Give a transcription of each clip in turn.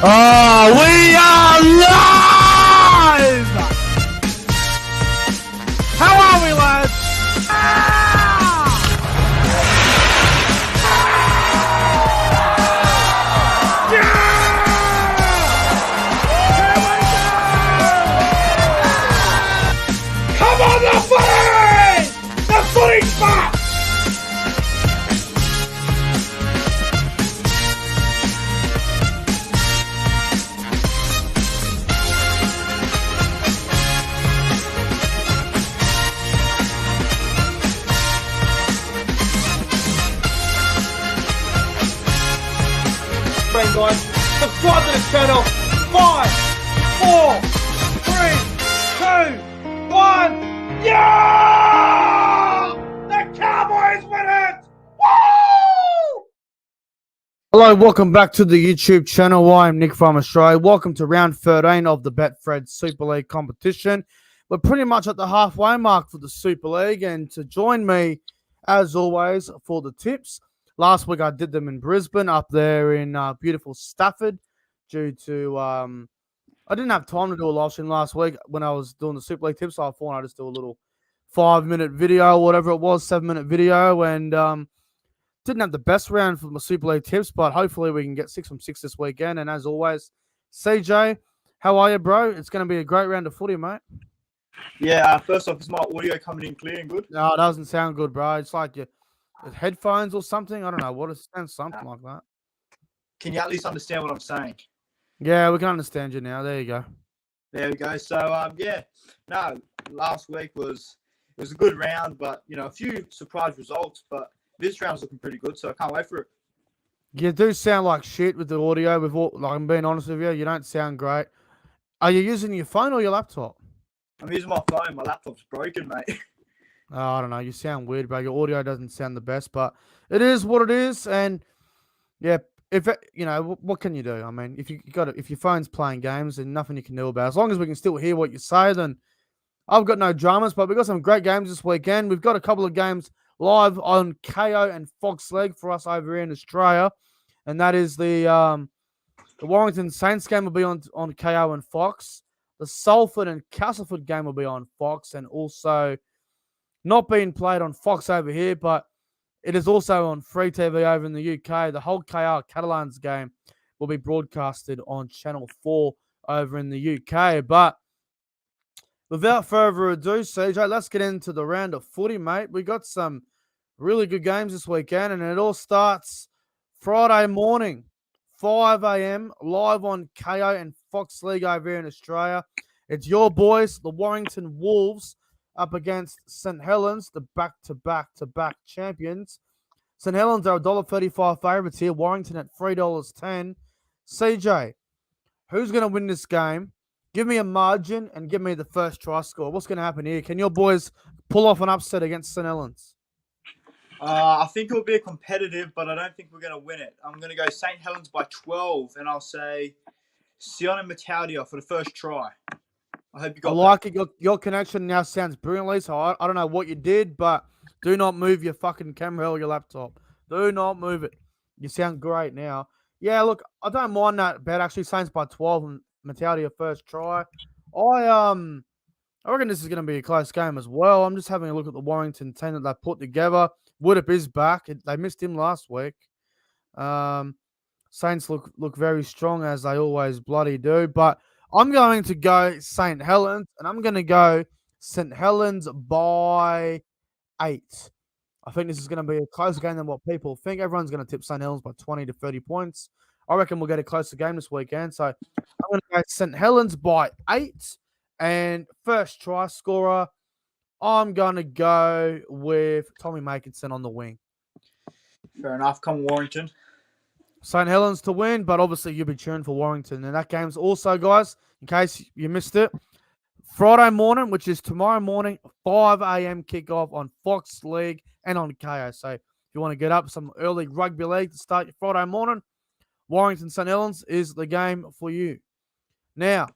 Oh, we are live! How are we, lads? Come on, the footy! The footy's back! Guys, subscribe to the channel. 5, 4, 3, 2, 1. Yeah! The Cowboys win it! Woo! Hello, welcome back to the YouTube channel. I'm Nick from Australia. Welcome to round 13 of the Betfred Super League competition. We're pretty much at the halfway mark for the Super League, and to join me, as always, for the tips. Last week I did them in Brisbane, up there in beautiful Stafford, due to I didn't have time to do a live stream last week when I was doing the Super League tips. So I thought I'd just do a little 5-minute video, whatever it was, 7-minute video, and didn't have the best round for my Super League tips, but hopefully we can get 6 from 6 this weekend. And as always, CJ, how are you, bro? It's going to be a great round of footy, mate. Yeah, first off, is my audio coming in clear and good? No, it doesn't sound good, bro. It's like you. Headphones or something? I don't know what it sounds, something like that. Can you at least understand what I'm saying? Yeah, we can understand you now. There you go. There we go. So yeah, no, last week was a good round, but a few surprise results. But this round's looking pretty good, so I can't wait for it. You do sound like shit with the audio. Like, I'm being honest with you, you don't sound great. Are you using your phone or your laptop? I'm using my phone. My laptop's broken, mate. Oh, I don't know. You sound weird, bro. Your audio doesn't sound the best, but it is what it is. And yeah, what can you do? I mean, if your phone's playing games, then nothing you can do about it. As long as we can still hear what you say, then I've got no dramas. But we've got some great games this weekend. We've got a couple of games live on KO and Fox League for us over here in Australia, and that is the Warrington Saints game will be on KO and Fox. The Salford and Castleford game will be on Fox, and also not being played on Fox over here, but it is also on free TV over in the UK. The whole CATALANS game will be broadcasted on Channel 4 over in the UK. But without further ado, CJ, let's get into the round of footy, mate. We got some really good games this weekend, and it all starts Friday morning, 5 a.m, live on KO and Fox League over here in Australia. It's your boys, the Warrington Wolves, up against St. Helens, the back-to-back champions. St. Helens are $1.35 favourites here. Warrington at $3.10. CJ, who's going to win this game? Give me a margin and give me the first try score. What's going to happen here? Can your boys pull off an upset against St. Helens? I think it'll be competitive, but I don't think we're going to win it. I'm going to go St. Helens by 12, and I'll say Sion and Matalia for the first try. I hope you got like it. Your connection now sounds brilliantly, so I don't know what you did, but do not move your fucking camera or your laptop. Do not move it. You sound great now. Yeah, look, I don't mind that bet, actually. Saints by 12 and Matalia first try. I reckon this is going to be a close game as well. I'm just having a look at the Warrington team that they put together. Woodip is back. They missed him last week. Saints look very strong, as they always bloody do, but I'm going to go St. Helens, and I'm going to go St. Helens by 8. I think this is going to be a closer game than what people think. Everyone's going to tip St. Helens by 20 to 30 points. I reckon we'll get a closer game this weekend. So I'm going to go St. Helens by 8. And first try scorer, I'm going to go with Tommy Makinson on the wing. Fair enough. Come Warrington. St. Helens to win, but obviously you'll be cheering for Warrington. And that game's also, guys, in case you missed it, Friday morning, which is tomorrow morning, 5 a.m. kickoff on Fox League and on KO. So if you want to get up some early rugby league to start your Friday morning, Warrington St. Helens is the game for you. Now,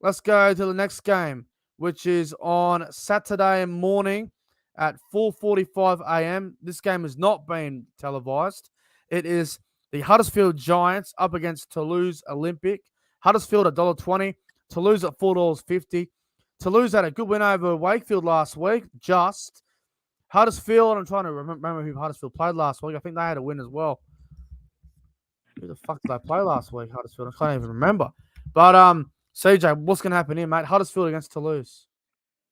let's go to the next game, which is on Saturday morning at 4:45 a.m. This game has not been televised. It is The Huddersfield Giants up against Toulouse Olympic. Huddersfield at $1.20. Toulouse at $4.50. Toulouse had a good win over Wakefield last week. Just Huddersfield. I'm trying to remember who Huddersfield played last week. I think they had a win as well. Who the fuck did they play last week, Huddersfield? I can't even remember. But CJ, what's going to happen here, mate? Huddersfield against Toulouse.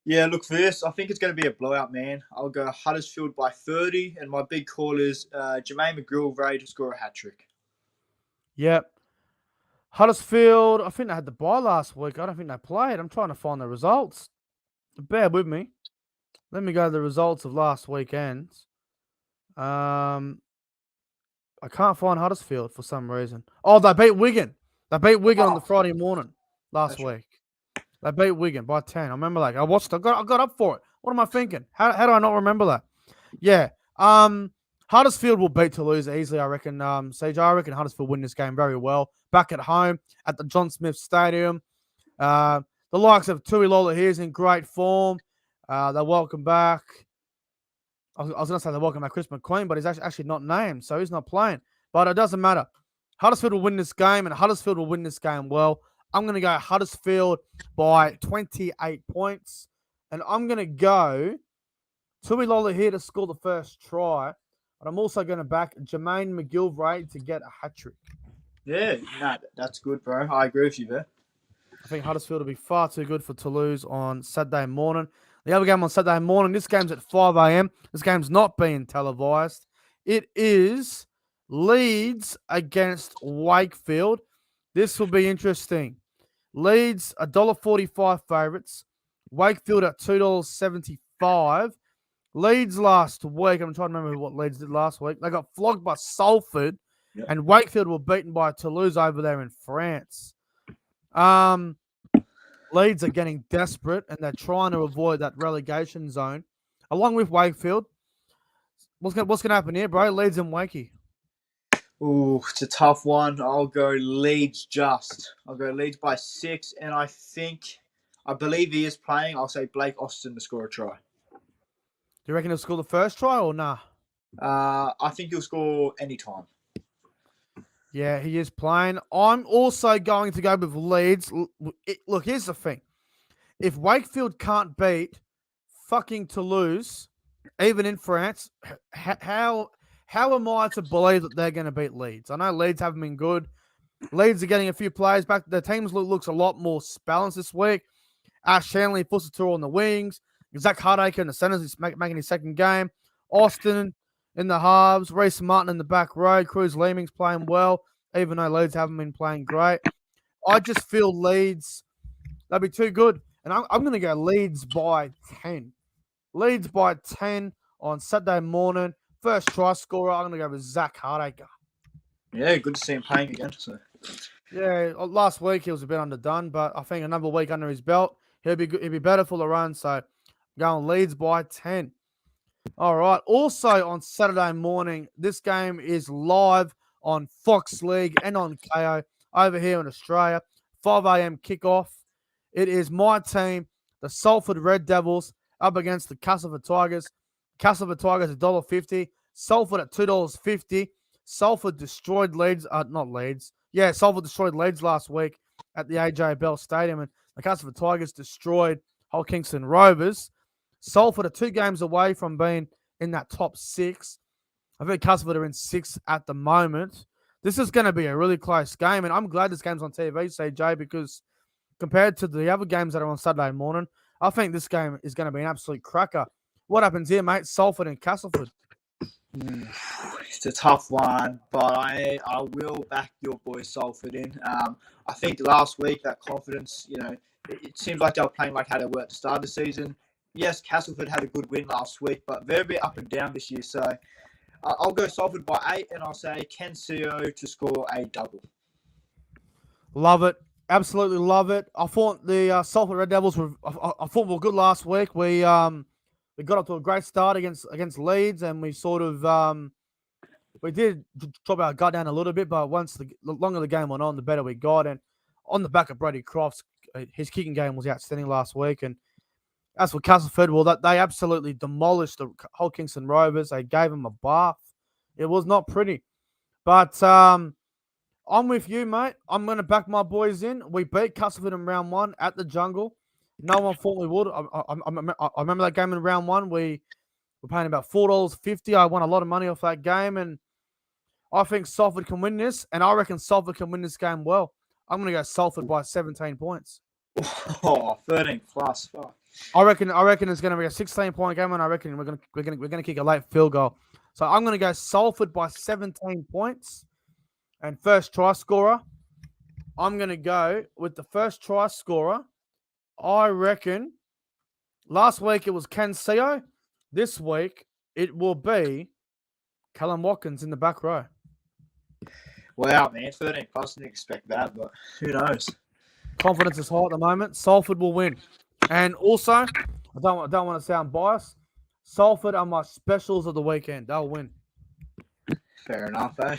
Yeah, look, for this, I think it's going to be a blowout, man. I'll go Huddersfield by 30, and my big call is Jermaine McGillvray to score a hat-trick. Yep. Huddersfield, I think they had the bye last week. I don't think they played. I'm trying to find the results. Bear with me. Let me go to the results of last weekend. I can't find Huddersfield for some reason. Oh, they beat Wigan. They beat Wigan on the Friday morning last week. They beat Wigan by 10. I remember that. I got up for it. What am I thinking? How do I not remember that? Yeah. Huddersfield will beat Toulouse easily, I reckon. CJ, I reckon Huddersfield win this game very well. Back at home at the John Smith Stadium. The likes of Tuilauise here is in great form. They're welcome back. I was going to say they're welcome back Chris McQueen, but he's actually not named, so he's not playing. But it doesn't matter. Huddersfield will win this game, and Huddersfield will win this game well. I'm going to go Huddersfield by 28 points, and I'm going to go Tuilauise here to score the first try. And I'm also going to back Jermaine McGillvray to get a hat-trick. Yeah, that's good, bro. I agree with you there. I think Huddersfield will be far too good for Toulouse on Saturday morning. The other game on Saturday morning, this game's at 5 a.m. This game's not being televised. It is Leeds against Wakefield. This will be interesting. Leeds, $1.45 favourites. Wakefield at $2.75. Leeds last week, I'm trying to remember what Leeds did last week. They got flogged by Salford, and Wakefield were beaten by Toulouse over there in France. Leeds are getting desperate, and they're trying to avoid that relegation zone, along with Wakefield. What's going to happen here, bro? Leeds and Wakey. Ooh, it's a tough one. I'll go Leeds I'll go Leeds by 6, and I believe he is playing. I'll say Blake Austin to score a try. Do you reckon he'll score the first try or nah? I think he'll score anytime. Yeah, he is playing. I'm also going to go with Leeds. Look, here's the thing. If Wakefield can't beat fucking Toulouse, even in France, how am I to believe that they're going to beat Leeds? I know Leeds haven't been good. Leeds are getting a few players back. Their team looks a lot more balanced this week. Ash Shanley, Fussator on the wings. Zach Hardacre in the centers. He's making his second game. Austin in the halves. Reece Martin in the back row. Cruz Leeming's playing well, even though Leeds haven't been playing great. I just feel Leeds, they'll be too good. And I'm going to go Leeds by 10. Leeds by 10 on Saturday morning. First try scorer, I'm going to go with Zach Hardacre. Yeah, good to see him playing again. So. Yeah, last week he was a bit underdone, but I think another week under his belt, he'll be better for the run. So going Leeds by 10. All right. Also on Saturday morning, this game is live on Fox League and on KO over here in Australia. 5 a.m. kickoff. It is my team, the Salford Red Devils, up against the Castleford Tigers. Castleford Tigers $1.50. Salford at $2.50. Salford destroyed Leeds. Not Leeds. Yeah, Salford destroyed Leeds last week at the AJ Bell Stadium, and the Castleford Tigers destroyed Hull Kingston Rovers. Salford are 2 games away from being in that top 6. I think Castleford are in 6 at the moment. This is going to be a really close game, and I'm glad this game's on TV, CJ, because compared to the other games that are on Saturday morning, I think this game is going to be an absolute cracker. What happens here, mate? Salford and Castleford. It's a tough one, but I will back your boy Salford in. I think last week that confidence, it seems like they were playing like how they were at the start of the season. Yes, Castleford had a good win last week, but they're a bit up and down this year. So I'll go Salford by 8, and I'll say Ken Seo to score a double. Love it. Absolutely love it. I thought the Salford Red Devils were good last week. We got up to a great start against Leeds, and we sort of we did drop our gut down a little bit, but once the longer the game went on, the better we got. And on the back of Brady Crofts, his kicking game was outstanding last week. And as for Castleford, well, they absolutely demolished the Hull Kingston Rovers. They gave them a bath. It was not pretty. But I'm with you, mate. I'm going to back my boys in. We beat CASTLEFORD in round 1 at the Jungle. No one thought we would. I remember that game in round 1. We were paying about $4.50. I won a lot of money off that game, and I think Salford can win this, and I reckon Salford can win this game well. I'm going to go Salford by 17 points. Oh, 13 plus. Fuck. I reckon it's going to be a 16-point game, and I reckon we're going to kick a late field goal. So I'm going to go Salford by 17 points. And first try scorer, I'm going to go with the first try scorer. I reckon last week it was Cansio. This week it will be Callum Watkins in the back row. Wow, man. 13 plus. Didn't expect that, but who knows? Confidence is high at the moment. Salford will win. And also, I don't want to sound biased, Salford are my specials of the weekend. They'll win. Fair enough, eh?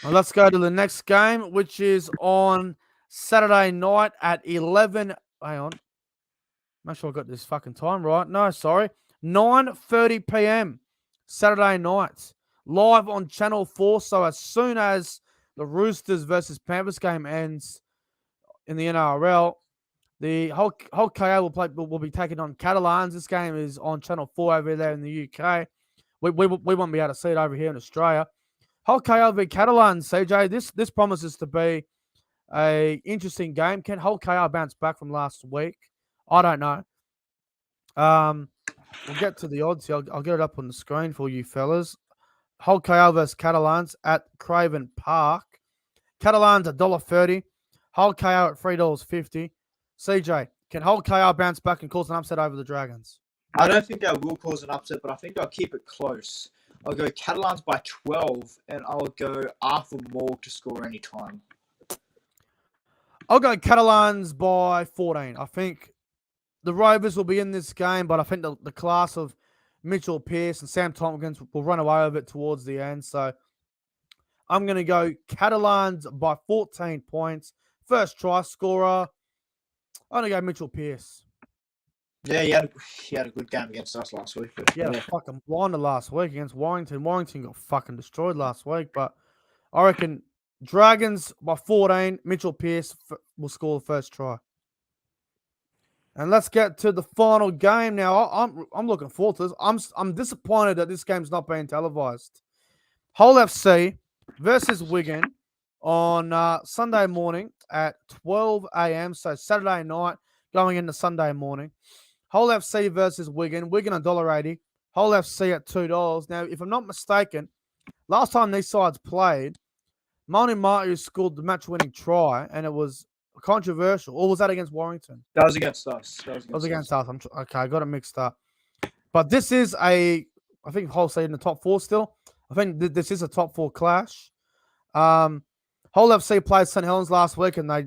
Well, let's go to the next game, which is on Saturday night at 11. Hang on. Make sure I got this fucking time right. No, sorry. 9:30 p.m. Saturday night. Live on Channel 4. So as soon as the Roosters versus Panthers game ends in the NRL, the whole KO will be taking on Catalans. This game is on Channel 4 over there in the UK. We won't be able to see it over here in Australia. Whole KO v Catalans, CJ. This promises to be a interesting game. Can Hull KO bounce back from last week? I don't know. We'll get to the odds here. I'll get it up on the screen for you fellas. Hull KO versus Catalans at Craven Park. Catalans $1.30. Hull KO at $3.50. CJ, can Hull KO bounce back and cause an upset over the Dragons? I don't think they will cause an upset, but I think they'll keep it close. I'll go Catalans by 12, and I'll go Arthur Morg to score any time. I'll go Catalans by 14. I think the Rovers will be in this game, but I think the class of Mitchell Pearce and Sam Tompkins will run away with it towards the end. So I'm going to go Catalans by 14 points. First try scorer, I'm going to go Mitchell Pearce. Yeah, he had a good game against us last week. But yeah, fucking blinder last week against Warrington. Warrington got fucking destroyed last week, but I reckon Dragons by 14. Mitchell Pearce will score the first try. And let's get to the final game now. I'm looking forward to this. I'm disappointed that this game's not being televised. Hull FC versus Wigan on Sunday morning at 12 a.m. So Saturday night going into Sunday morning. Hull FC versus Wigan. Wigan $1.80. Hull FC at $2. Now, if I'm not mistaken, last time these sides played, Moni Martu scored the match-winning try, and it was controversial. Or was that against Warrington? That was against us. It was against us. Okay, I got it mixed up. But this is I think Hull FC in the top 4 still. I think this is a top 4 clash. Hull FC played St. Helens last week, and they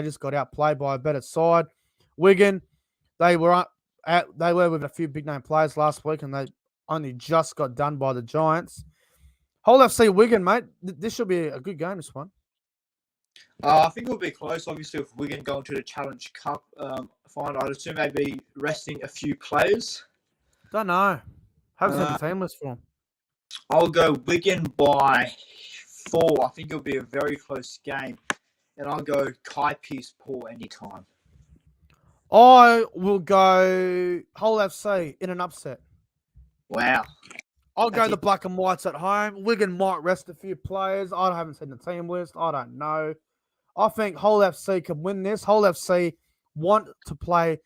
just got outplayed by a better side. Wigan, they were with a few big name players last week, and they only just got done by the Giants. Hull FC Wigan, mate. This should be a good game, this one. I think it'll be close, obviously, with Wigan going to the Challenge Cup final. I'd assume they'd be resting a few players. Don't know. Haven't seen the team list for them. I'll go Wigan by 4. I think it'll be a very close game. And I'll go Kai Pearce-Paul anytime. I will go Hull FC in an upset. Wow. I'll go the black and whites at home. Wigan might rest a few players. I haven't seen the team list. I don't know. I think Hull FC can win this. Hull FC want to play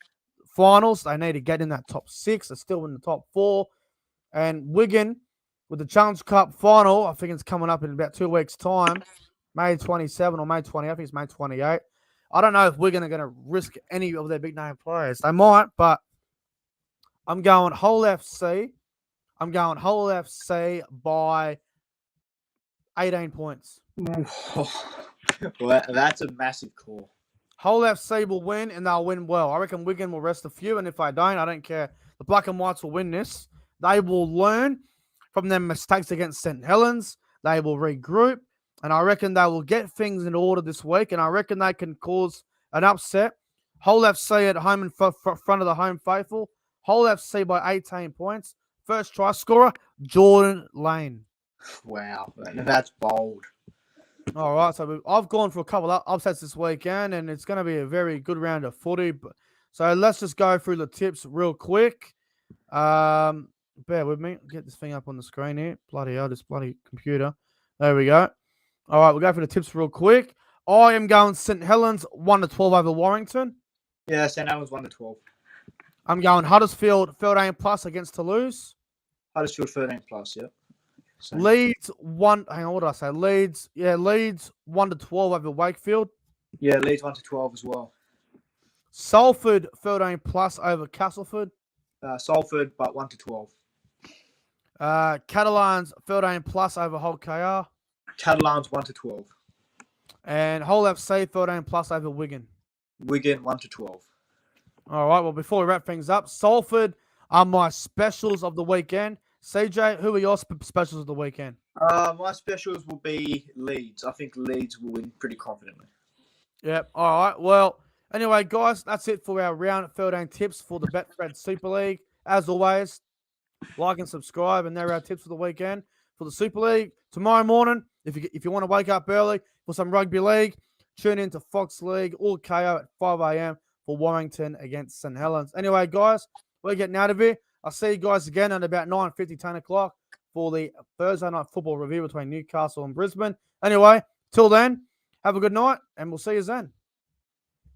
finals. They need to get in that top 6. They're still in the top 4. And Wigan, with the Challenge Cup final, I think it's coming up in about 2 weeks' time. May 27 or May 20. I think it's May 28. I don't know if Wigan are going to risk any of their big name players. They might, but I'm going Hull FC. I'm going Hull FC by 18 points. Well, that's a massive call. Hull FC will win, and they'll win well. I reckon Wigan will rest a few, and if they don't, I don't care. The Black and Whites will win this. They will learn from their mistakes against St. Helens. They will regroup, and I reckon they will get things in order this week, and I reckon they can cause an upset. Hull FC at home in front of the home faithful. Hull FC by 18 points. First try scorer, Jordan Lane. Wow, that's bold. All right, so I've gone for a couple of upsets this weekend, and it's going to be a very good round of footy. So let's just go through the tips real quick. Bear with me. Get this thing up on the screen here. Bloody hell, this bloody computer. There we go. All right, we'll go for the tips real quick. I am going St. Helens 1-12 over Warrington. Yeah, St. Helens 1-12. I'm going Huddersfield 13 plus against Toulouse. Huddersfield 13 plus, yeah. So, Leeds 1. Hang on, what did I say? Leeds. Yeah, Leeds 1-12 over Wakefield. yeah, Leeds 1-12 as well. Salford 13 plus over Castleford. Salford, but 1-12. Catalans 13 plus over Hull KR. Catalans 1-12. And Hull FC 13 plus over Wigan. Wigan 1-12. All right, well, before we wrap things up, Salford are my specials of the weekend. CJ, who are your specials of the weekend? My specials will be Leeds. I think Leeds will win pretty confidently. Yep. All right. Well, anyway, guys, that's it for our round 13 tips for the Betfred Super League. As always, like and subscribe, and there are our tips for the weekend for the Super League. Tomorrow morning, if you want to wake up early for some rugby league, tune in to Fox League or KO at 5 a.m. for Warrington against St. Helens. Anyway, guys, we're getting out of here. I'll see you guys again at about 9:50, 10 o'clock for the Thursday night football review between Newcastle and Brisbane. Anyway, till then, have a good night, and we'll see you then.